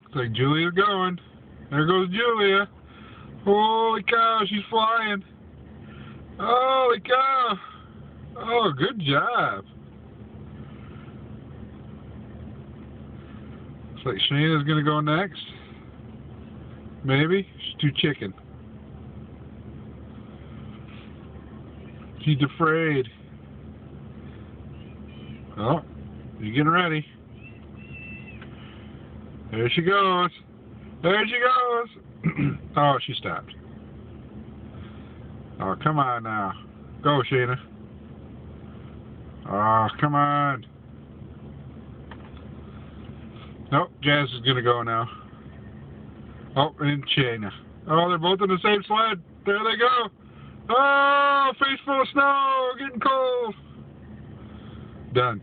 Looks like Julia's going. There goes Julia. Holy cow, she's flying. Holy cow. Oh, good job. Looks like Shayna's going to go next. Maybe. She's too chicken. She's afraid. Oh, you're getting ready. There she goes. There she goes. Oh, she stopped. Oh, come on now. Go, Shayna. Oh, come on. Nope, Jazz is going to go now. Oh, and Shayna. Oh, they're both in the same sled. There they go. Oh, face full of snow. Getting cold. Done.